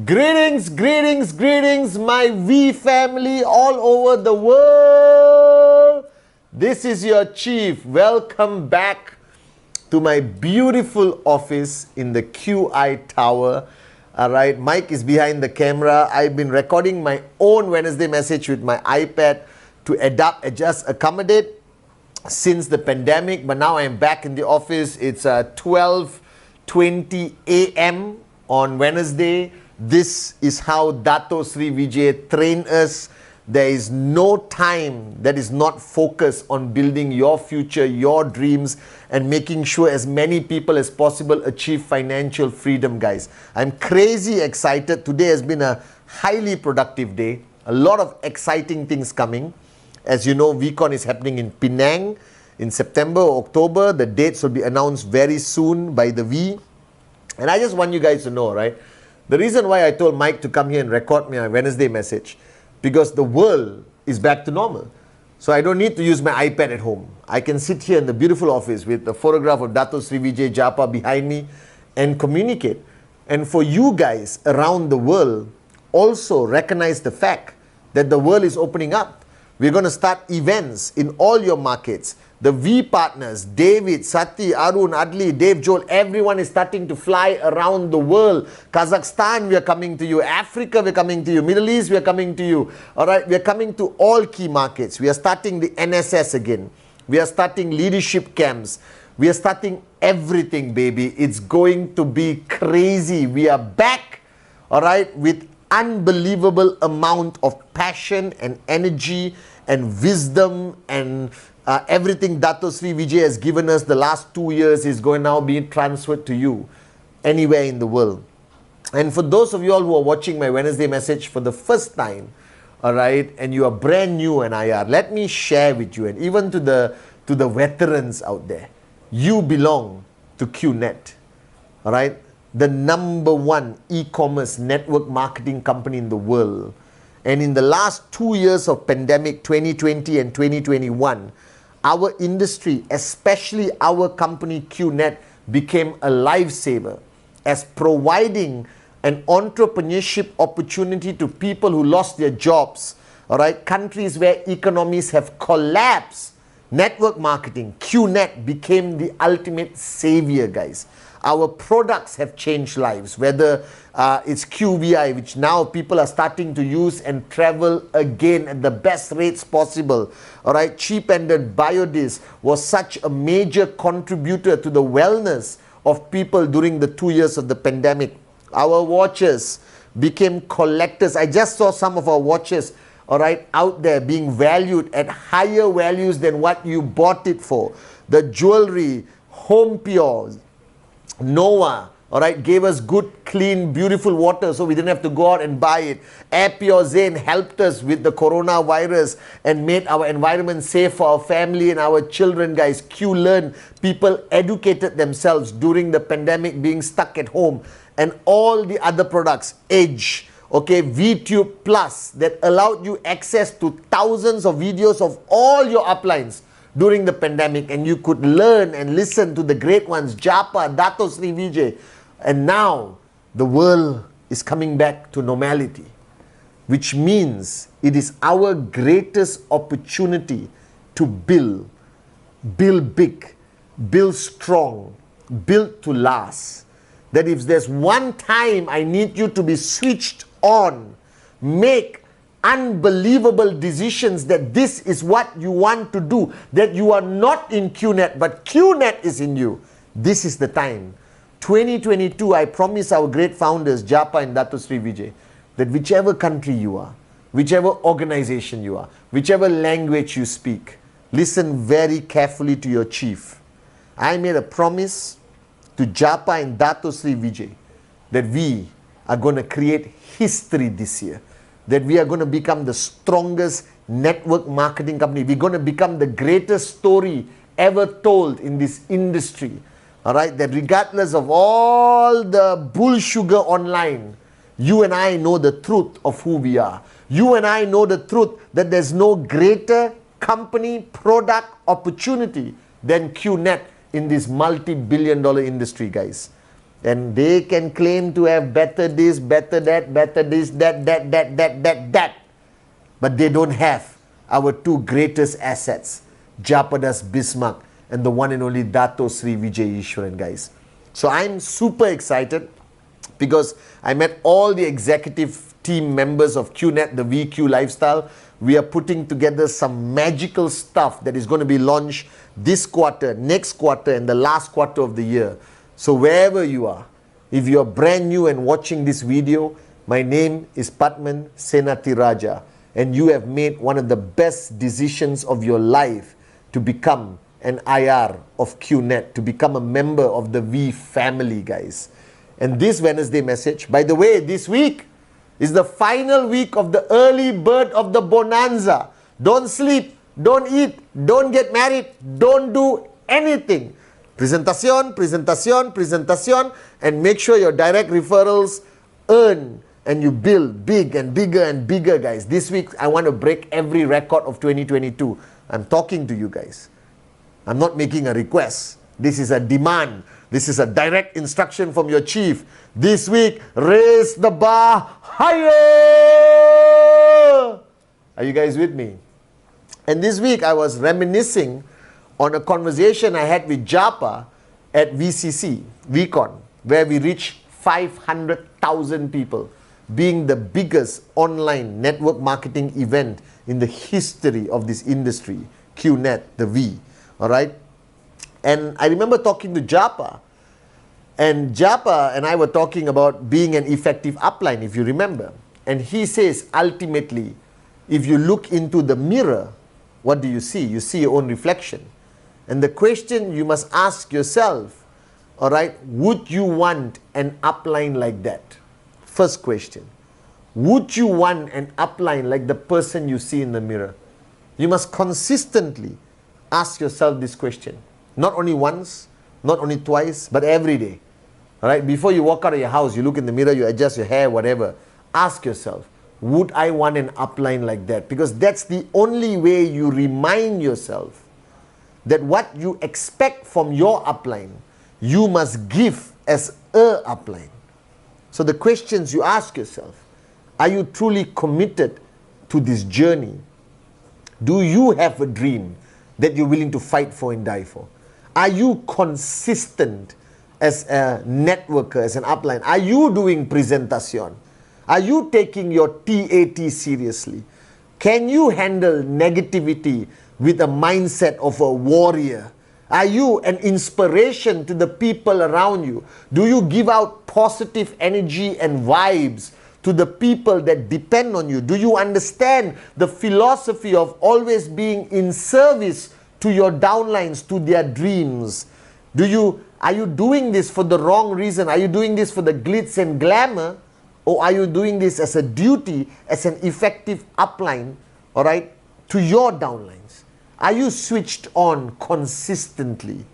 Greetings, greetings, greetings, my V family all over the world. This is your chief. Welcome back to my beautiful office in the QI Tower. All right, Mike is behind the camera. I've been recording my own Wednesday message with my iPad to adapt, adjust, accommodate since the pandemic. But now I'm back in the office. It's 12:20 a.m. on Wednesday. This is how Dato Sri Vijay trained us. There is no time that is not focused on building your future, your dreams, and making sure as many people as possible achieve financial freedom, guys. I'm crazy excited. Today has been a highly productive day. A lot of exciting things coming. As you know, VCon is happening in Penang in September or October. The dates will be announced very soon by the V. And I just want you guys to know, right? The reason why I told Mike to come here and record my Wednesday message, because the world is back to normal. So I don't need to use my iPad at home. I can sit here in the beautiful office with the photograph of Dato Sri Vijay Japa behind me and communicate. And for you guys around the world, also recognize the fact that the world is opening up. We're going to start events in all your markets. The V partners, David, Sati, Arun, Adli, Dave, Joel, everyone is starting to fly around the world. Kazakhstan, we are coming to you. Africa, we're coming to you. Middle East, we are coming to you. All right, we are coming to all key markets. We are starting the NSS again. We are starting leadership camps. We are starting everything, baby. It's going to be crazy. We are back, all right, with unbelievable amount of passion and energy and wisdom and everything Dato Sri Vijay has given us the last 2 years is going to now be transferred to you anywhere in the world. And for those of you all who are watching my Wednesday message for the first time, all right, and you are brand new in IR, let me share with you, and even to the veterans out there, you belong to QNet, all right, the #1 e-commerce network marketing company in the world. And in the last 2 years of pandemic, 2020 and 2021, our industry, especially our company QNet, became a lifesaver as providing an entrepreneurship opportunity to people who lost their jobs, all right, countries where economies have collapsed. Network marketing, QNet, became the ultimate savior, guys. Our products have changed lives, whether it's QVI, which now people are starting to use and travel again at the best rates possible. All right, cheap-ended Biodis was such a major contributor to the wellness of people during the 2 years of the pandemic. Our watches became collectors. I just saw some of our watches, all right, out there being valued at higher values than what you bought it for. The jewelry, Home Pure, Noah, all right, gave us good, clean, beautiful water so we didn't have to go out and buy it. Air Pure Zen helped us with the coronavirus and made our environment safe for our family and our children, guys. QLearn, people educated themselves during the pandemic being stuck at home. And all the other products, Edge, okay, VTube Plus, that allowed you access to thousands of videos of all your uplines during the pandemic, and you could learn and listen to the great ones, Japa, Dato Sri Vijay. And now the world is coming back to normality, which means it is our greatest opportunity to build big, build strong, build to last. That if there's one time I need you to be switched on, make unbelievable decisions that this is what you want to do, that you are not in QNet, but QNet is in you. This is the time. 2022, I promise our great founders, Japa and Dato Sri Vijay, that whichever country you are, whichever organization you are, whichever language you speak, listen very carefully to your chief. I made a promise to Japa and Dato Sri Vijay that we are going to create history this year, that we are going to become the strongest network marketing company. We're going to become the greatest story ever told in this industry. All right, that regardless of all the bull sugar online, you and I know the truth of who we are. You and I know the truth that there's no greater company, product, opportunity than QNet in this multi-billion-dollar industry, guys. And they can claim to have better this, better that, better this, that. But they don't have our two greatest assets, Japadas Bismarck and the one and only Dato Sri Vijay Ishwaran, guys. So I'm super excited because I met all the executive team members of QNet, the VQ Lifestyle. We are putting together some magical stuff that is going to be launched this quarter, next quarter, and the last quarter of the year. So wherever you are, if you are brand new and watching this video, my name is Padman Senatiraja, and you have made one of the best decisions of your life to become an IR of QNet, to become a member of the V family, guys. And this Wednesday message, by the way, this week is the final week of the early bird of the bonanza. Don't sleep, don't eat, don't get married, don't do anything. Presentación, and make sure your direct referrals earn and you build big and bigger, guys. This week, I want to break every record of 2022. I'm talking to you guys. I'm not making a request. This is a demand. This is a direct instruction from your chief. This week, raise the bar higher. Are you guys with me? And this week, I was reminiscing on a conversation I had with Japa at VCC, VCon, where we reached 500,000 people, being the biggest online network marketing event in the history of this industry, QNet, the V, all right? And I remember talking to Japa, and Japa and I were talking about being an effective upline, if you remember. And he says, ultimately, if you look into the mirror, what do you see? You see your own reflection. And the question you must ask yourself, all right, would you want an upline like that? First question. Would you want an upline like the person you see in the mirror? You must consistently ask yourself this question. Not only once, not only twice, but every day. All right, before you walk out of your house, you look in the mirror, you adjust your hair, whatever. Ask yourself, would I want an upline like that? Because that's the only way you remind yourself that what you expect from your upline, you must give as a upline. So the questions you ask yourself, are you truly committed to this journey? Do you have a dream that you're willing to fight for and die for? Are you consistent as a networker, as an upline? Are you doing presentación? Are you taking your TAT seriously? Can you handle negativity with a mindset of a warrior? Are you an inspiration to the people around you? Do you give out positive energy and vibes to the people that depend on you? Do you understand the philosophy of always being in service to your downlines, to their dreams? Are you doing this for the wrong reason? Are you doing this for the glitz and glamour? Or are you doing this as a duty, as an effective upline, all right, to your downlines? Are you switched on consistently?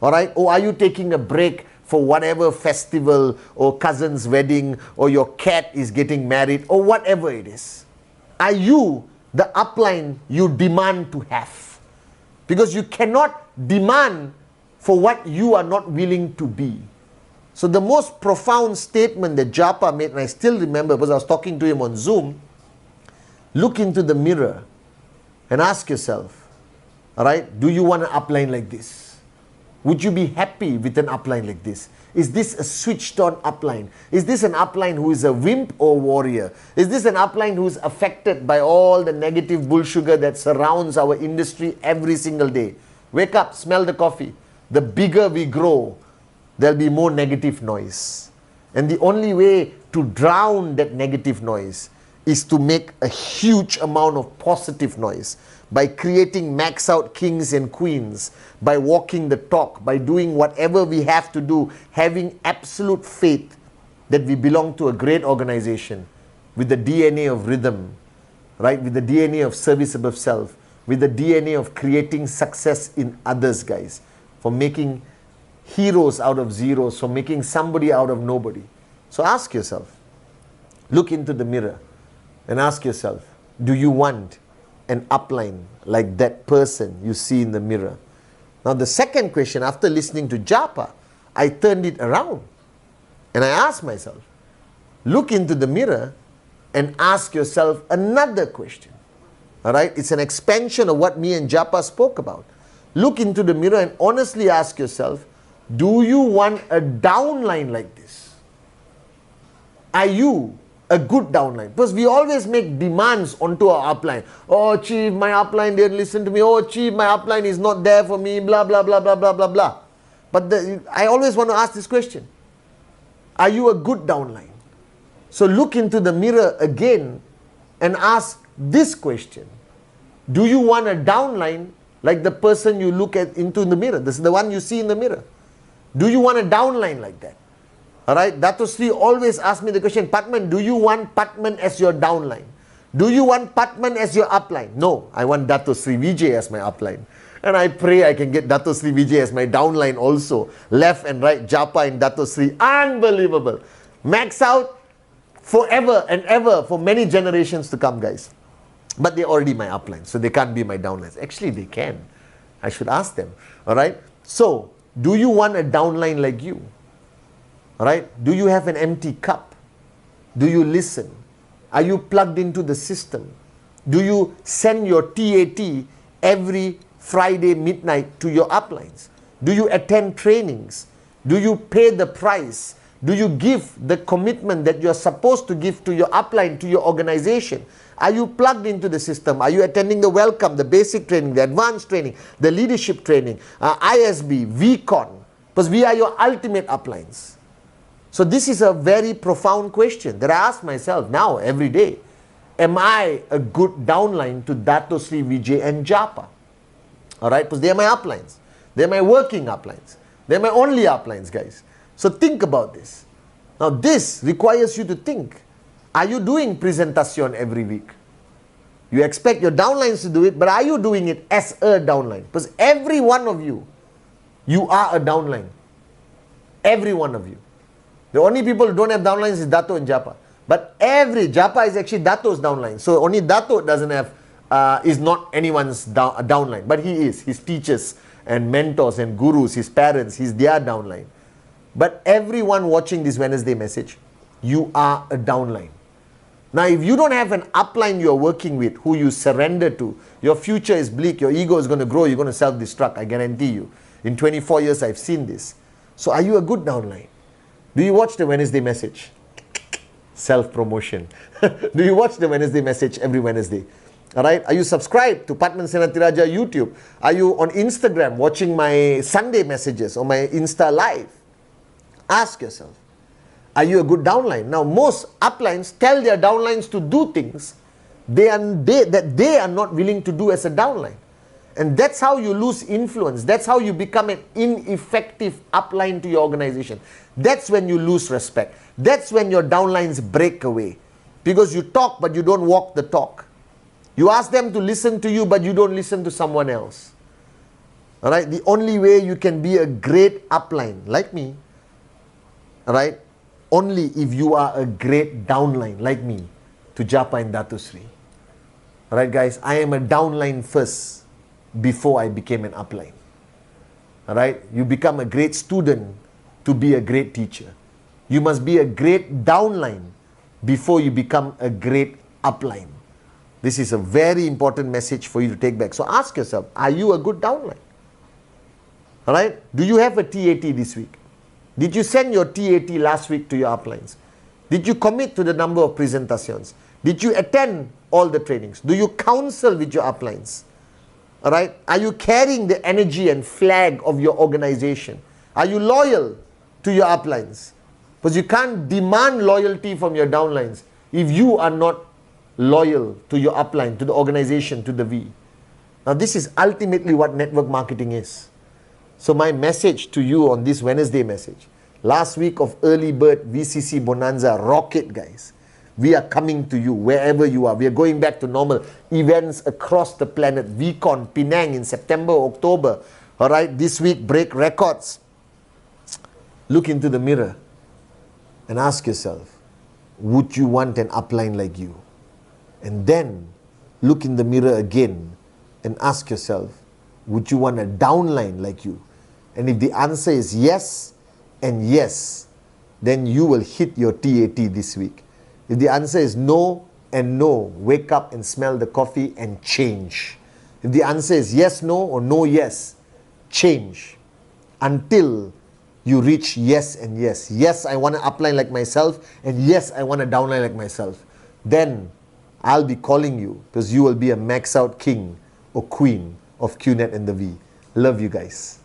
All right? Or are you taking a break for whatever festival or cousin's wedding or your cat is getting married or whatever it is? Are you the upline you demand to have? Because you cannot demand for what you are not willing to be. So the most profound statement that Japa made, and I still remember because I was talking to him on Zoom, look into the mirror and ask yourself, all right, do you want an upline like this? Would you be happy with an upline like this? Is this a switched on upline? Is this an upline who is a wimp or warrior? Is this an upline who is affected by all the negative bullsugar that surrounds our industry every single day? Wake up, smell the coffee. The bigger we grow, there'll be more negative noise. And the only way to drown that negative noise is to make a huge amount of positive noise by creating max out kings and queens, by walking the talk, by doing whatever we have to do, having absolute faith that we belong to a great organization with the DNA of rhythm, right? With the DNA of service above self, with the DNA of creating success in others, guys, for making heroes out of zeros, for making somebody out of nobody. So ask yourself, look into the mirror and ask yourself, do you want an upline like that person you see in the mirror? Now the second question, after listening to Japa, I turned it around. And I ask myself, look into the mirror and ask yourself another question. All right? It's an expansion of what me and Japa spoke about. Look into the mirror and honestly ask yourself, do you want a downline like this? Are you a good downline? Because we always make demands onto our upline. Oh, chief, my upline didn't listen to me. Oh, chief, my upline is not there for me. Blah, blah, blah, blah, blah, blah, blah. But I always want to ask this question. Are you a good downline? So look into the mirror again and ask this question. Do you want a downline like the person you look at into the mirror? This is the one you see in the mirror. Do you want a downline like that? Alright, Dato Sri always asks me the question, Patman, do you want Patman as your downline? Do you want Patman as your upline? No, I want Dato Sri Vijay as my upline. And I pray I can get Dato Sri Vijay as my downline also. Left and right, Japa and Dato Sri. Unbelievable. Max out forever and ever for many generations to come, guys. But they're already my upline, so they can't be my downlines. Actually, they can. I should ask them. Alright, so do you want a downline like you? Alright, do you have an empty cup? Do you listen? Are you plugged into the system? Do you send your TAT every Friday midnight to your uplines? Do you attend trainings? Do you pay the price? Do you give the commitment that you're supposed to give to your upline, to your organization? Are you plugged into the system? Are you attending the welcome, the basic training, the advanced training, the leadership training, ISB, VCon? Because we are your ultimate uplines. So this is a very profound question that I ask myself now every day. Am I a good downline to Dato Sri Vijay and Japa? Alright, because they are my uplines. They are my working uplines. They are my only uplines, guys. So think about this. Now this requires you to think. Are you doing presentation every week? You expect your downlines to do it, but are you doing it as a downline? Because every one of you, you are a downline. Every one of you. The only people who don't have downlines is Dato and Japa. But every Japa is actually Dato's downline. So only Dato doesn't have, is not anyone's downline. But he is. His teachers and mentors and gurus, his parents, he's their downline. But everyone watching this Wednesday message, you are a downline. Now, if you don't have an upline you're working with, who you surrender to, your future is bleak, your ego is going to grow, you're going to self-destruct, I guarantee you. In 24 years, I've seen this. So are you a good downline? Do you watch the Wednesday message? Self-promotion. Do you watch the Wednesday message every Wednesday? Alright? Are you subscribed to Patman Senatiraja YouTube? Are you on Instagram watching my Sunday messages or my Insta Live? Ask yourself, are you a good downline? Now, most uplines tell their downlines to do things that they are not willing to do as a downline. And that's how you lose influence. That's how you become an ineffective upline to your organization. That's when you lose respect. That's when your downlines break away. Because you talk, but you don't walk the talk. You ask them to listen to you, but you don't listen to someone else. Alright? The only way you can be a great upline, like me, alright, only if you are a great downline, like me, to Japa and Dato Sri. Alright, guys, I am a downline first, before I became an upline. Alright? You become a great student to be a great teacher. You must be a great downline before you become a great upline. This is a very important message for you to take back. So ask yourself, are you a good downline? Alright? Do you have a TAT this week? Did you send your TAT last week to your uplines? Did you commit to the number of presentations? Did you attend all the trainings? Do you counsel with your uplines? Alright? Are you carrying the energy and flag of your organization? Are you loyal to your uplines? Because you can't demand loyalty from your downlines if you are not loyal to your upline, to the organization, to the V. Now this is ultimately what network marketing is. So my message to you on this Wednesday message, last week of Early Bird VCC Bonanza, rocket, guys. We are coming to you wherever you are. We are going back to normal events across the planet. VCon, Penang in September, October. Alright, this week break records. Look into the mirror and ask yourself, would you want an upline like you? And then look in the mirror again and ask yourself, would you want a downline like you? And if the answer is yes and yes, then you will hit your TAT this week. If the answer is no and no, wake up and smell the coffee and change. If the answer is yes, no, or no, yes, change until you reach yes and yes. Yes, I want to upline like myself, and yes, I want to downline like myself. Then I'll be calling you, because you will be a max out king or queen of QNet and the V. Love you guys.